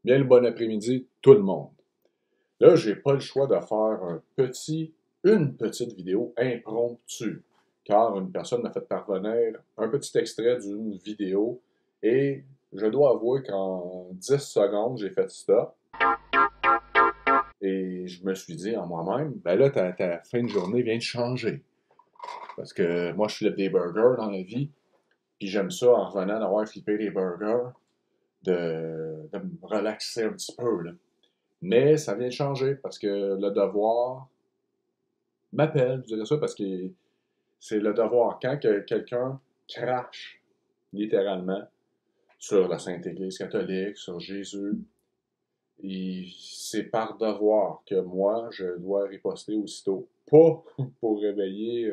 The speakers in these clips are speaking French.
Bien le bon après-midi, tout le monde. Là, j'ai pas le choix de faire une petite vidéo impromptue, car une personne m'a fait parvenir un petit extrait d'une vidéo et je dois avouer qu'en 10 secondes, j'ai fait ça. Et je me suis dit en moi-même, ben là, ta fin de journée vient de changer. Parce que moi, je flippe des burgers dans la vie, puis j'aime ça en revenant d'avoir flippé des burgers, de me relaxer un petit peu, là. Mais ça vient de changer parce que le devoir m'appelle, je dirais ça, parce que c'est le devoir. Quand quelqu'un crache, littéralement, sur la Sainte Église catholique, sur Jésus, c'est par devoir que moi, je dois riposter aussitôt. Pas pour réveiller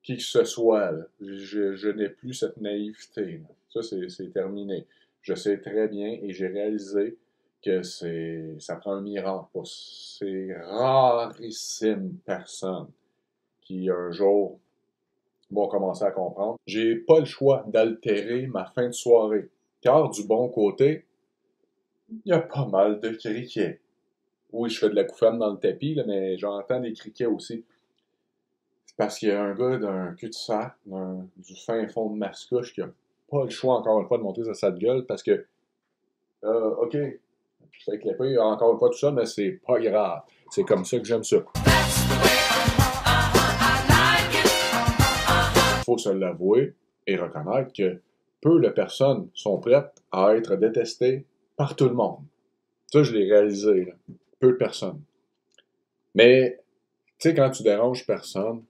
qui que ce soit. Là. Je n'ai plus cette naïveté. Là. Ça, c'est terminé. Je sais très bien et j'ai réalisé que ça prend un miracle pour ces rarissimes personnes qui, un jour, vont commencer à comprendre. J'ai pas le choix d'altérer ma fin de soirée. Car, du bon côté, il y a pas mal de criquets. Oui, je fais de la couffaine dans le tapis, là, mais j'entends des criquets aussi. C'est parce qu'il y a un gars d'un cul-de-sac, du fin fond de Mascouche, qui a pas le choix, encore une fois, de monter sa sale gueule, parce que, OK, je fais clipper encore une fois tout ça, mais c'est pas grave. C'est comme ça que j'aime ça. Il faut se l'avouer et reconnaître que peu de personnes sont prêtes à être détestées par tout le monde. Ça, je l'ai réalisé, là. Peu de personnes. Mais, tu sais, quand tu déranges personne,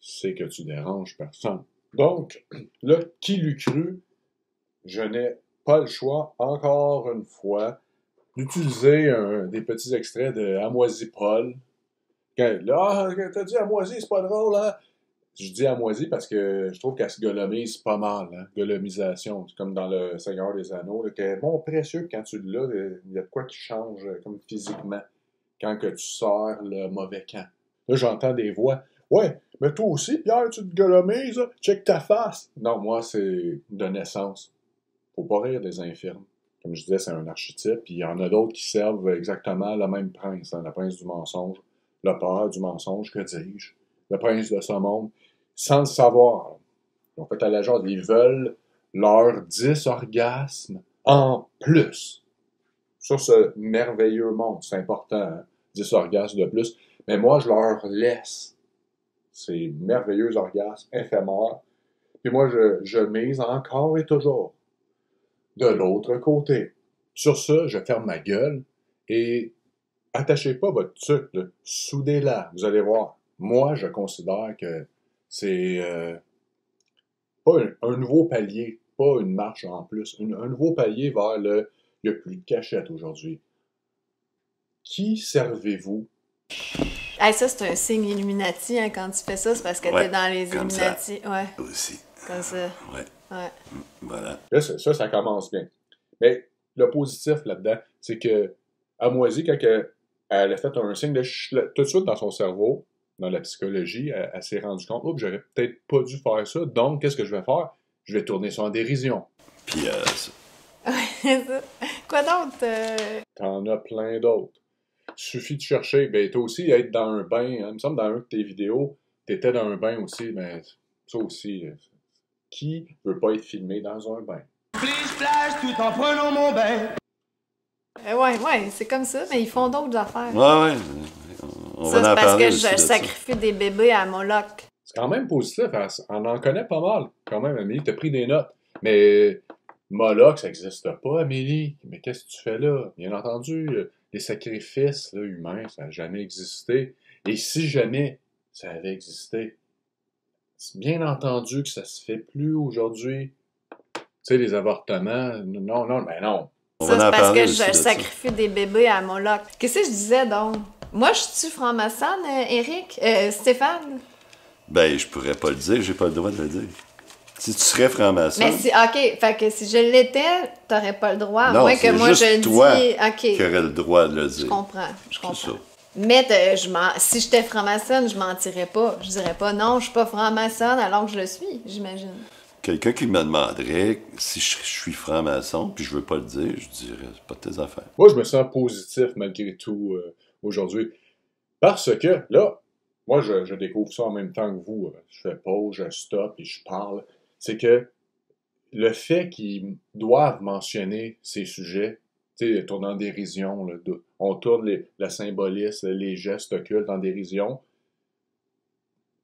c'est que tu déranges personne. Donc, là, qui l'eût cru, je n'ai pas le choix, encore une fois, d'utiliser des petits extraits de Amoisi Paul. Là, t'as dit Amoisi, c'est pas drôle, hein? Je dis Amoisi parce que je trouve qu'elle se golomise pas mal, hein? Golomisation, c'est comme dans le Seigneur des Anneaux, là, que bon, précieux, quand tu l'as, il y a de quoi qui change, comme physiquement, quand que tu sors le mauvais camp. Là, j'entends des voix. Ouais, mais toi aussi, Pierre, tu te golomises, check ta face. Non, moi, c'est de naissance. Faut pas rire des infirmes. Comme je disais, c'est un archétype, puis il y en a d'autres qui servent exactement le même prince, hein, le prince du mensonge, le père du mensonge, que dis-je, le prince de ce monde, sans le savoir. Ils ont fait à la genre, ils veulent leurs 10 orgasmes en plus sur ce merveilleux monde. C'est important, hein? 10 orgasmes de plus. Mais moi, je leur laisse ces merveilleux orgasmes éphémères. Puis moi, je mise encore et toujours de l'autre côté. Sur ça, je ferme ma gueule et attachez pas votre tuque, là. Soudez-la. Vous allez voir. Moi, je considère que c'est pas un nouveau palier, pas une marche en plus, un nouveau palier vers le « il n'y a plus de cachette aujourd'hui ». Qui servez-vous? Hey, ça, c'est un signe Illuminati, hein, quand tu fais ça, c'est parce que t'es dans les Illuminati. Ça. Ouais. Aussi. Comme ça. Ouais. Ouais. Voilà. Là, ça commence bien. Mais le positif là-dedans, c'est que Amoisi, quand elle a fait un signe de tout de suite dans son cerveau, dans la psychologie, elle s'est rendue compte, oups, j'aurais peut-être pas dû faire ça, donc qu'est-ce que je vais faire? Je vais tourner ça en dérision. Puis, Quoi d'autre? T'en as plein d'autres. Suffit de chercher. Ben, toi aussi, être dans un bain. Hein. Il me semble dans un de tes vidéos, t'étais dans un bain aussi, mais ça aussi. Qui veut pas être filmé dans un bain? Splash tout en prenant mon bain. Ouais, c'est comme ça, mais ils font d'autres affaires. ouais. On Ça, va en c'est parce parler que aussi je de ça. sacrifie des bébés à Moloch. C'est quand même positif. Hein. On en connaît pas mal, quand même, Amélie. T'as pris des notes. Mais Moloch, ça n'existe pas, Amélie. Mais qu'est-ce que tu fais là? Bien entendu, les sacrifices là, humains, ça n'a jamais existé. Et si jamais ça avait existé, c'est bien entendu que ça se fait plus aujourd'hui. Tu sais, les avortements, non, ben non. On Ça, va c'est en parce parler que aussi je de ça. sacrifie des bébés à Moloch. Qu'est-ce que je disais donc? Moi, je suis franc-maçonne, Eric? Stéphane? Ben, je pourrais pas le dire, j'ai pas le droit de le dire. Si tu serais franc-maçon... Mais si, OK, fait que si je l'étais, t'aurais pas le droit, à non, moins que c'est moi juste je le toi dis. OK. qui aurais le droit de le dire. Je comprends. C'est ça. Mais si j'étais franc-maçonne, je mentirais pas. Je dirais pas non, je suis pas franc-maçonne alors que je le suis, j'imagine. OK, Quelqu'un qui me demanderait si je suis franc-maçon, puis je veux pas le dire, je dirais, c'est pas de tes affaires. Moi, je me sens positif malgré tout aujourd'hui. Parce que, là, moi, je découvre ça en même temps que vous. Je fais pause, je stoppe et je parle. C'est que le fait qu'ils doivent mentionner ces sujets, tu sais, tournant en dérision, là, on tourne la symbolisme, les gestes occultes en dérision,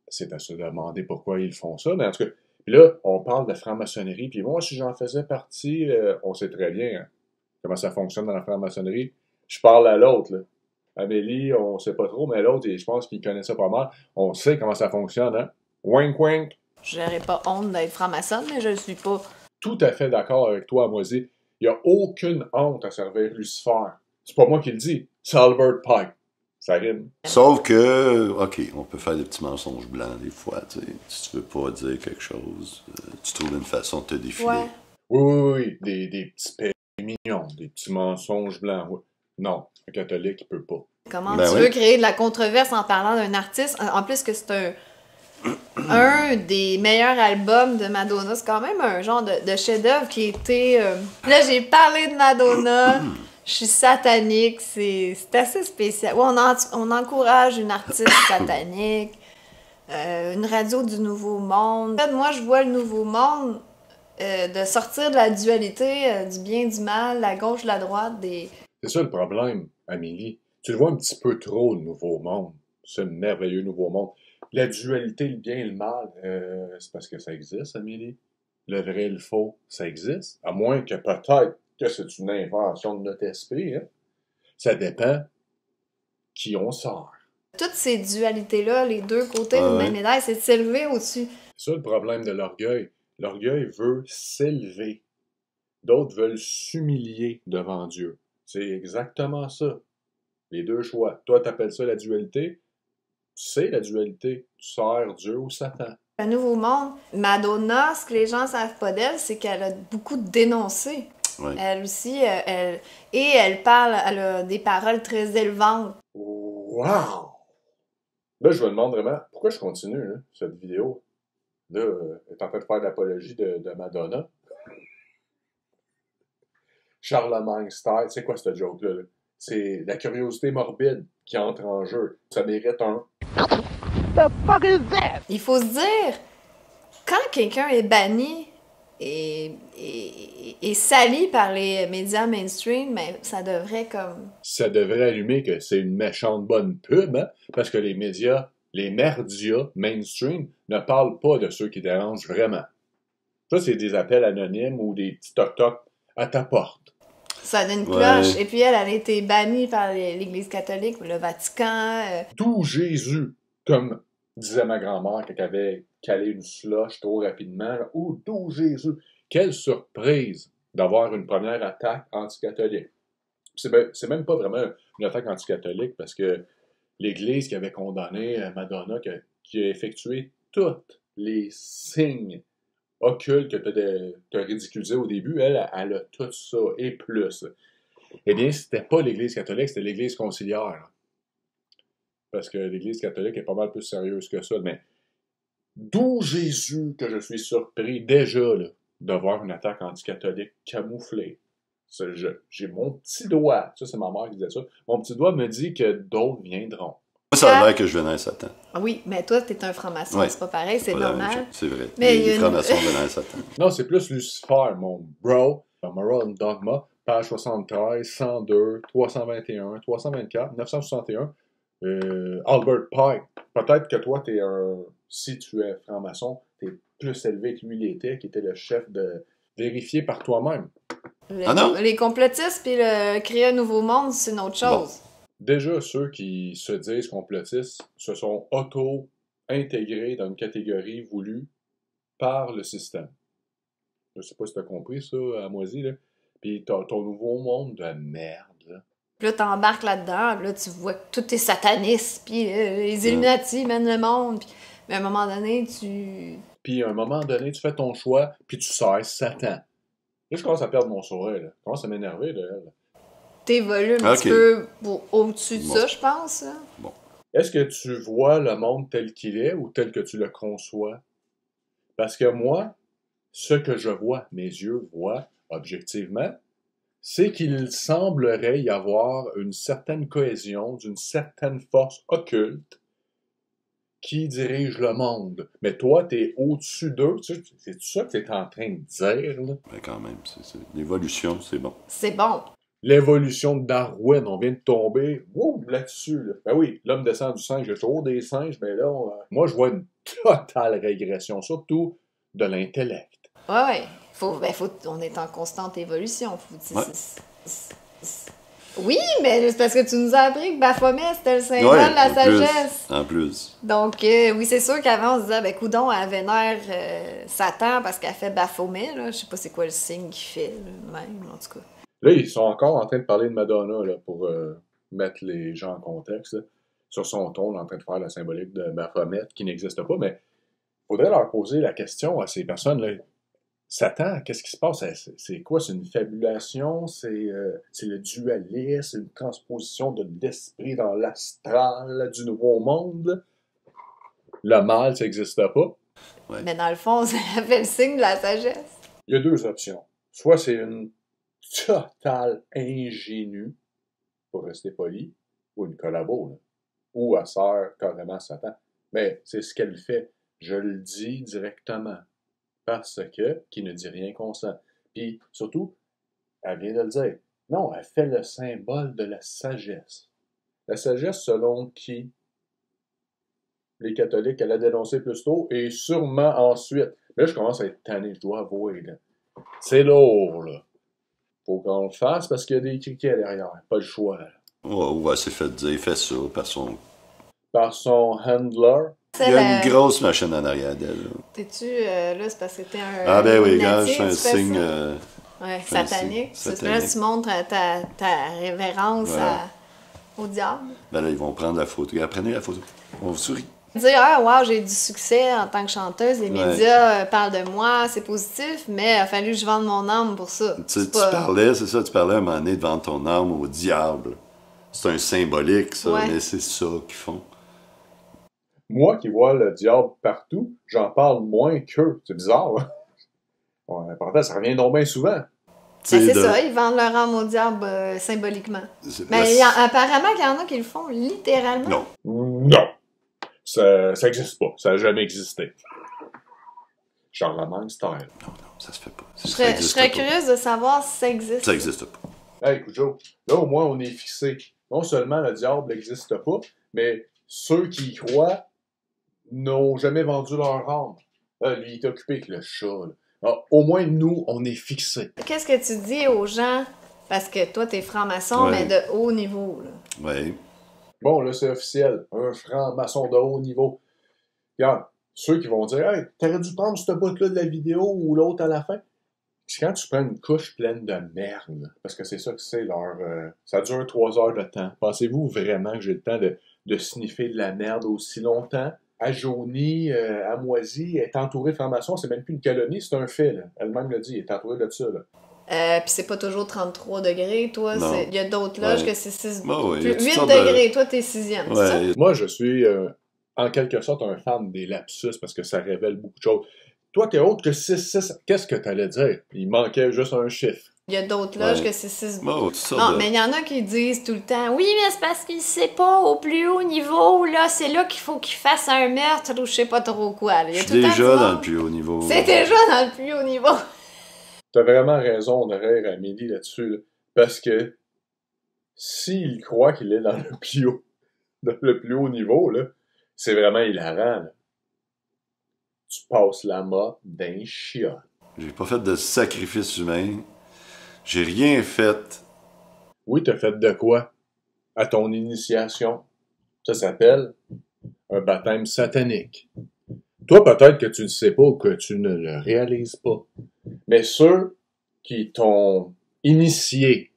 c'est à se demander pourquoi ils font ça. Mais en tout cas, puis là, on parle de franc-maçonnerie, puis moi, si j'en faisais partie, on sait très bien hein, comment ça fonctionne dans la franc-maçonnerie. Je parle à l'autre, là. Amélie, on sait pas trop, mais l'autre, je pense qu'il connaît ça pas mal. On sait comment ça fonctionne, hein? Wink, wink! Je n'aurais pas honte d'être franc-maçonne, mais je le suis pas. Tout à fait d'accord avec toi, Amoisy. Il n'y a aucune honte à servir Lucifer. C'est pas moi qui le dis, c'est Albert Pike. Ça rime. Sauf que, OK, on peut faire des petits mensonges blancs des fois, tu sais. Si tu veux pas dire quelque chose, tu trouves une façon de te défiler. Ouais. Oui, des petits péchés mignons, des petits mensonges blancs. Oui. Non, un catholique, il peut pas. Comment Ben tu oui. veux créer de la controverse en parlant d'un artiste? En plus que c'est un des meilleurs albums de Madonna. C'est quand même un genre de chef-d'œuvre qui était... Là, j'ai parlé de Madonna. Je suis satanique. C'est assez spécial. Ouais, on encourage une artiste satanique. Une radio du Nouveau Monde. En fait, moi, je vois le Nouveau Monde de sortir de la dualité du bien, du mal, la gauche, la droite, des... C'est ça le problème, Amélie. Tu le vois un petit peu trop, le Nouveau Monde. Ce merveilleux Nouveau Monde. La dualité, le bien et le mal, c'est parce que ça existe, Amélie. Le vrai et le faux, ça existe. À moins que peut-être que c'est une invention de notre esprit. Hein? Ça dépend qui on sort. Toutes ces dualités-là, les deux côtés Ah d'une ouais. même médaille, c'est de s'élever au-dessus. C'est ça le problème de l'orgueil. L'orgueil veut s'élever. D'autres veulent s'humilier devant Dieu. C'est exactement ça. Les deux choix. Toi, t'appelles ça la dualité. Tu sais la dualité. Tu sers Dieu ou Satan. Le Nouveau Monde, Madonna, ce que les gens savent pas d'elle, c'est qu'elle a beaucoup dénoncé. Ouais. Elle aussi, elle parle, elle a des paroles très élevantes. Wow! Là, je me demande vraiment pourquoi je continue là, cette vidéo. Là, elle est en train de faire de l'apologie de Madonna. Charlemagne style, c'est quoi cette joke-là? Là? C'est la curiosité morbide qui entre en jeu. Ça mérite un... Il faut se dire, quand quelqu'un est banni et sali par les médias mainstream, ben, ça devrait comme... Ça devrait allumer que c'est une méchante bonne pub, hein? Parce que les médias mainstream ne parlent pas de ceux qui dérangent vraiment. Ça, c'est des appels anonymes ou des petits toc-toc à ta porte. Ça donne une Ouais. cloche. Et puis elle a été bannie par l'Église catholique, le Vatican. D'où Jésus, comme disait ma grand-mère quand elle avait calé une slush trop rapidement, là, ou d'où Jésus. Quelle surprise d'avoir une première attaque anticatholique. C'est même pas vraiment une attaque anticatholique parce que l'Église qui avait condamné Madonna, qui a effectué tous les signes occultes que tu as ridiculisés au début, elle a tout ça et plus. Eh bien, c'était pas l'Église catholique, c'était l'Église conciliaire. Parce que l'Église catholique est pas mal plus sérieuse que ça. Mais d'où Jésus que je suis surpris déjà là, de voir une attaque anticatholique camouflée. J'ai mon petit doigt, ça c'est ma mère qui disait ça, mon petit doigt me dit que d'autres viendront. Moi, ça a l'air que je venais à Satan. Ah oui, mais toi, t'es un franc-maçon, Ouais. c'est pas pareil, c'est Pas la même normal. chose, c'est vrai. Mais il y a les une- francs-maçons venaient à Satan. Non, c'est plus Lucifer, mon bro. Moral Dogma, page 73, 102, 321, 324, 961. Albert Pike. Peut-être que toi, si tu es franc-maçon, t'es plus élevé que lui l'était, qui était le chef de vérifier par toi-même. Ah non? Les complotistes puis le créer un nouveau monde, c'est une autre chose. Déjà, ceux qui se disent complotistes se sont auto-intégrés dans une catégorie voulue par le système. Je sais pas si t'as compris ça, à Moisy, là. Puis t'as ton nouveau monde de merde, là. Puis là, t'embarques là-dedans, puis là, tu vois que tout est sataniste, puis les Illuminati mènent le monde. Mais à un moment donné, Puis à un moment donné, tu fais ton choix, puis tu sers Satan. Là, je commence à perdre mon sourire, là. Je commence à m'énerver de elle. t'évolues un petit Ok. peu au-dessus de Bon. ça, je pense. Là. Est-ce que tu vois le monde tel qu'il est ou tel que tu le conçois? Parce que moi, ce que je vois, mes yeux voient objectivement, c'est qu'il semblerait y avoir une certaine cohésion, d'une certaine force occulte qui dirige le monde. Mais toi, tu es au-dessus d'eux. C'est ça que tu es en train de dire, là? Mais quand même, l'évolution, c'est bon. C'est bon. L'évolution de Darwin, on vient de tomber là-dessus. Là. Ben oui, l'homme descend du singe, il y a toujours des singes, mais là, moi, je vois une totale régression, surtout de l'intellect. Ouais. On est en constante évolution. Ouais. Oui, mais c'est parce que tu nous as appris que Baphomet, c'était le symbole de la sagesse. En plus. Donc, oui, c'est sûr qu'avant, on se disait, ben, coudonc, elle vénère Satan parce qu'elle fait Baphomet, là. Je sais pas c'est quoi le signe qu'il fait, là, même, en tout cas. Là, ils sont encore en train de parler de Madonna, là, pour mettre les gens en contexte, là, sur son ton, en train de faire la symbolique de Baphomet, qui n'existe pas, mais il faudrait leur poser la question à ces personnes-là. Satan, qu'est-ce qui se passe? C'est quoi? C'est une fabulation? C'est le dualisme? C'est une transposition de l'esprit dans l'astral du nouveau monde? Le mal, ça n'existe pas? Ouais. Mais dans le fond, ça fait le signe de la sagesse. Il y a deux options. Soit c'est une totale ingénue, pour rester poli, ou une collabo, là, ou elle sert carrément Satan. Mais c'est ce qu'elle fait. Je le dis directement. Parce que, qui ne dit rien consent. Puis, surtout, elle vient de le dire. Non, elle fait le symbole de la sagesse. La sagesse selon qui les catholiques allaient dénoncer plus tôt, et sûrement ensuite. Mais là, je commence à être tanné, je dois avouer. Là. C'est lourd, là. Faut qu'on le fasse parce qu'il y a des criquets derrière. Pas le choix, là. Ouais, c'est fait dire, il fait ça Par son handler. Il y a une grosse machine en arrière d'elle. T'es-tu, là, c'est parce que t'es un... Ah ben oui, regarde, lunatique, c'est un tu fais signe... ça? Ouais, satanique. Satanique. Là, tu montres ta révérence Voilà. au diable. Ben là, ils vont prendre la photo. Prenez la photo. On vous sourit. Dire, ah, wow, j'ai du succès en tant que chanteuse, les médias parlent de moi, c'est positif, mais il a fallu que je vende mon âme pour ça. Tu parlais à un moment donné de vendre ton âme au diable. C'est un symbolique, ça, mais c'est ça qu'ils font. Moi qui vois le diable partout, j'en parle moins qu'eux. C'est bizarre, hein? Ouais, pourtant, ça revient donc bien souvent. C'est ça, ils vendent leur âme au diable symboliquement. Mais apparemment qu'il y en a qui le font littéralement. Non. Ça n'existe pas. Ça n'a jamais existé. Charlemagne style. Non, ça se fait pas. Je serais curieuse de savoir si ça existe. Ça n'existe pas. Hey, Cujo, là au moins on est fixé. Non seulement le diable n'existe pas, mais ceux qui y croient n'ont jamais vendu leur âme. Lui, il est occupé avec le chat. Là. Alors, au moins, nous, on est fixés. Qu'est-ce que tu dis aux gens, parce que toi, t'es franc-maçon, mais de haut niveau, là. Oui. Bon, là, c'est officiel. Un franc-maçon de haut niveau. Regarde, ceux qui vont dire « Hey, t'aurais dû prendre ce bout-là de la vidéo ou l'autre à la fin. » C'est quand tu prends une couche pleine de merde, parce que c'est ça que c'est leur... ça dure 3 heures de temps. Pensez-vous vraiment que j'ai le temps de sniffer de la merde aussi longtemps? Jauni, Amoisi, est entouré de francs-maçons, c'est même plus une colonie, c'est un fait. Là. Elle-même l'a dit, elle est entourée de ça. Puis c'est pas toujours 33 degrés, toi. Il y a d'autres loges que c'est 6... 8 degrés, toi, t'es 6e, c'est ça? Moi, je suis, en quelque sorte, un fan des lapsus, parce que ça révèle beaucoup de choses. Toi, t'es autre que 6-6. Qu'est-ce que t'allais dire? Il manquait juste un chiffre. Il y a d'autres loges que c'est 6... non, mais il y en a qui disent tout le temps « Oui, mais c'est parce qu'il sait pas, au plus haut niveau, là, c'est là qu'il faut qu'il fasse un meurtre ou je sais pas trop quoi. » Je suis déjà dans le plus haut niveau. C'est déjà dans le plus haut niveau. T'as vraiment raison de rire, Amélie, là-dessus. Là. Parce que s'il croit qu'il est dans le plus haut niveau, là, c'est vraiment hilarant. Là. Tu passes la mort d'un chien. J'ai pas fait de sacrifice humain. J'ai rien fait. Oui, t'as fait de quoi? À ton initiation. Ça s'appelle un baptême satanique. Toi, peut-être que tu ne sais pas ou que tu ne le réalises pas. Mais ceux qui t'ont initié,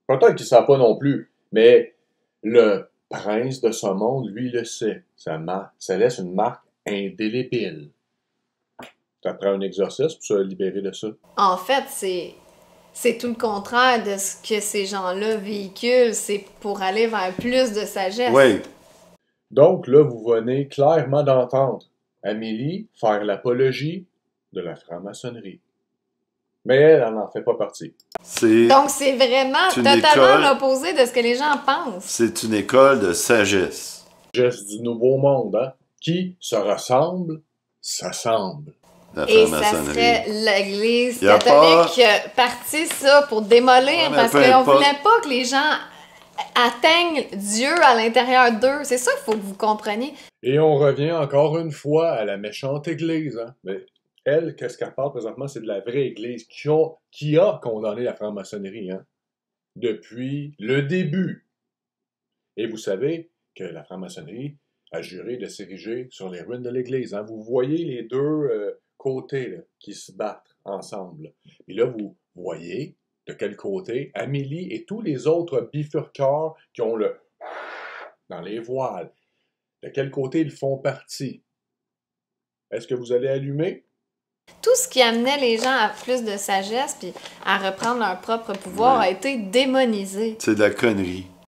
peut-être qu'ils ne savent pas non plus, mais le prince de ce monde, lui, le sait. Ça laisse une marque indélébile. Ça prend un exorcisme pour se libérer de ça. En fait, c'est tout le contraire de ce que ces gens-là véhiculent. C'est pour aller vers plus de sagesse. Oui. Donc, là, vous venez clairement d'entendre Amélie faire l'apologie de la franc-maçonnerie. Mais elle n'en fait pas partie. Donc, c'est vraiment totalement l'opposé de ce que les gens pensent. C'est une école de sagesse. Sagesse du nouveau monde, hein? Qui se ressemble, s'assemble. Et ça serait l'Église catholique partie ça pour démolir parce qu'on voulait pas que les gens atteignent Dieu à l'intérieur d'eux. C'est ça qu'il faut que vous compreniez. Et on revient encore une fois à la méchante Église. Hein? Mais elle, qu'est-ce qu'elle parle présentement, c'est de la vraie Église qui a condamné la franc-maçonnerie hein? Depuis le début. Et vous savez que la franc-maçonnerie a juré de s'ériger sur les ruines de l'Église. Hein? Vous voyez les deux côtés là, qui se battent ensemble. Et là, vous voyez de quel côté Amélie et tous les autres bifurqueurs qui ont le dans les voiles, de quel côté ils font partie. Est-ce que vous allez allumer? Tout ce qui amenait les gens à plus de sagesse puis à reprendre leur propre pouvoir a été démonisé. C'est de la connerie.